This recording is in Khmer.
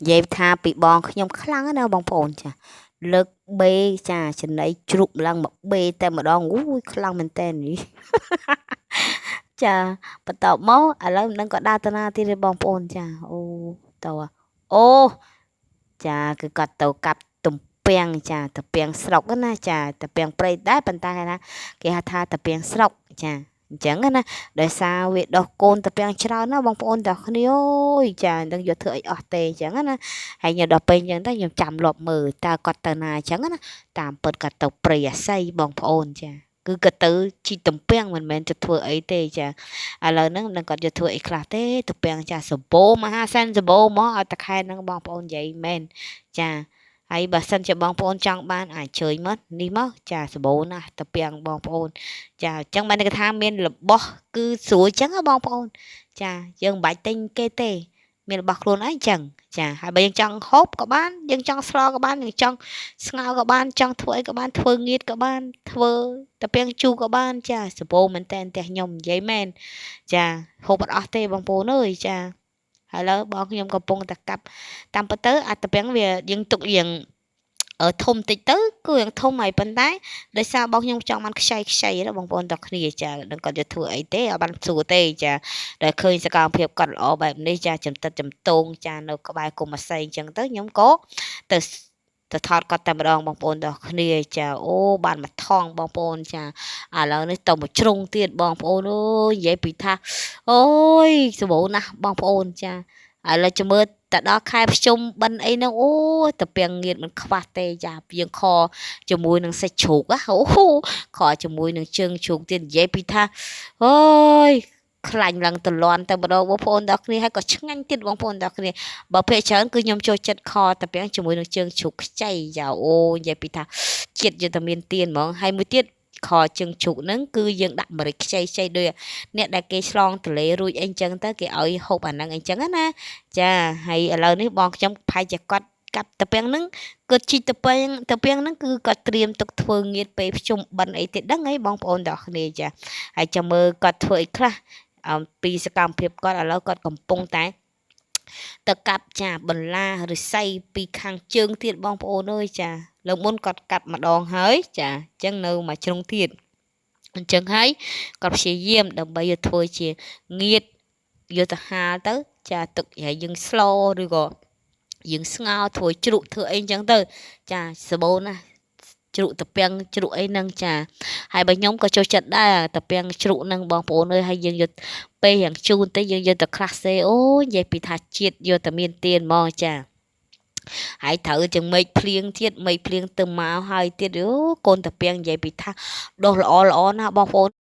dễ tha bị bong nhom khăng á bong phồn chà lực bê chà chân ấy chụp lăng một bê tay mà đong ui khăng mình tên nhỉ chà bắt đầu máu à lâu đang có đa tana thì bong phồn chà ô tàu à ô chà cái cọt tàu cặp tụm bèng chà tập bèng sọc á na chà tập bèng prey đá bàn tay na cái tha tập bèng sọc chà chẳng á na đời sao việc đọc côn tập bèng trao nó bong phồn đọc đi ôi chà đang vô thợ ở tề chẳng á na hay nhờ đọc bên chẳng ta nhầm chạm lọp mờ ta cọt tờ na chẳng á na tạm bật cả tàu prey say bong phồn chà cứ cái từ chỉ tụm bèng mìnhจะធ្វើអីទេចាឥឡូវហ្នឹងនឹងគាត់យកធ្វើអីខ្លះទេទៅពាំងចាសបោមហាសានសបោមកឲ្យតាខែហ្នឹងបងប្អូននិយាយមែនចាហើយបើសិនជាបងប្អូនចង់បានអាចជើញមកនេះមកចាសបោណាទៅពាំងបងប្អូនចាអញ្ចឹងបានគេថាមានរបស់គឺស្រួលអញ្ចឹងហ៎បងប្អូនចាយើងមិនបាច់ទិញគេទេមានរបស់ខ្លួនឯងអញ្ចឹងចាហើយបើយើងចង់ហូបក៏បានយើងចង់ស្លក៏បានយើងចង់ស្ងោរក៏បានចង់ធ្វើអីក៏បានធ្វើងៀតក៏បានធ្វើតាពាំងជូរក៏បានចាសបោមែនតែនផ្ទះខ្ញុំនិយាយមែនចាហូបអត់អស់ទេបងប្អូនអើយចាឥឡូវបងខ្ញុំកំពុងតែកាប់តាមពិតទៅអាតាពាំងវាយើងទុកយើងធំតិចទៅគឺយ៉ាងធំហើយប៉ុន្តែដោយសារបងខ្ញុំចង់បានខ្ចីខ្ចីណាបងប្អូនទាំងគ្នាចានឹងគាត់យកធ្វើអីទេអត់បានស្រួលទេចាដែលឃើញសកម្មភាពគាត់ល្អបែបនេះចាចំតិតចំតងចានៅក្បែរគុំអាស័យអញ្ចឹងទៅខ្ញុំក៏ទៅទៅថតគាត់តែម្ដងបងប្អូនទាំងគ្នាចាអូបានមកថងបងប្អូនចាឥឡូវនេះទៅមកជ្រុងទៀតបងប្អូនអើយនិយាយពីថាអូយសម្បូរណាស់បងប្អូនចាឥឡូវចាំមើលទៅដល់ខែភ្ជុំបិណ្ឌអីហ្នឹងអូយតាពាំងងៀតមិនខ្វះទេចាយើងខជាមួយនឹងសាច់ជ្រូកអូខជាមួយនឹងជើងជ្រូកទៀតនិយាយពីថាអូយខ្លាញ់ឡើងតលន់តែម្ដងបងប្អូនដល់គ្នាហើយក៏ឆ្ងាញ់ទៀតបងប្អូនដល់គ្នាបើពេលច្រើនគឺខ្ញុំចូលចិត្តខតាពាំងជាមួយនឹងជើងជ្រូកខ្ចីចាអូនិយាយពីថាជាតិយុទ្ធមានទៀនហ្មងហើយមួយទៀតខជើងជ្រូកហ្នឹងគឺយើងដាក់ម្រេចខ្ចីខ្ចីដូចអ្នកដែលគេឆ្លងទលេរួចអីចឹងទៅគេឲ្យហូបអាហ្នឹងអីចឹងណាចាហើយឥឡូវនេះបងខ្ញុំប្រហែលជាគាត់កាប់តាពាំងហ្នឹងគាត់ជីកតាពាំងហ្នឹងគឺគាត់ត្រៀមទុកធ្វើងៀតពេលភ្ជុំបិណ្ឌអីទៀតហ្នឹងហីបងប្អូនទាំងគ្នាចាហើយចាំមើលគាត់ធ្វើអីខ្លះអំពីសកម្មភាពគាត់ឥឡូវគាត់កំពុងតែទៅកាប់ចាបន្លាឫស្សីពីខាងជើងទៀតបងប្អូនអើយចាលើកមុនគាត់កាត់ម្ដងហើយចាអញ្ចឹងនៅមួយជ្រុងទៀតអញ្ចឹងហើយគាត់ព្យាយាមដើម្បីយកធ្វើជាងៀតយកទៅហាលទៅចាទឹកហើយយើងស្លឬក៏យើងស្ងោរធ្វើជ្រក់ធ្វើអីអញ្ចឹងទៅចាសបូនណាជ្រក់តាពាំងជ្រក់អីហ្នឹងចាហើយបើខ្ញុំក៏ចូលចិត្តដែរតាពាំងជ្រក់ហ្នឹងបងប្អូនអើយហើយយើងយកពេលយ៉ាងជូនទៅយើងយកទៅខ្លះសេអូយនិយាយពីថាជាតិយកតែមានទៀនហ្មងចាហើយត្រូវជាងមេឃភ្លៀងទៀតមេឃភ្លៀងទៅមកហើយទៀតអូកូនតាពាំងនិយាយពីថាដុះល្អល្អណាស់បងប្អូន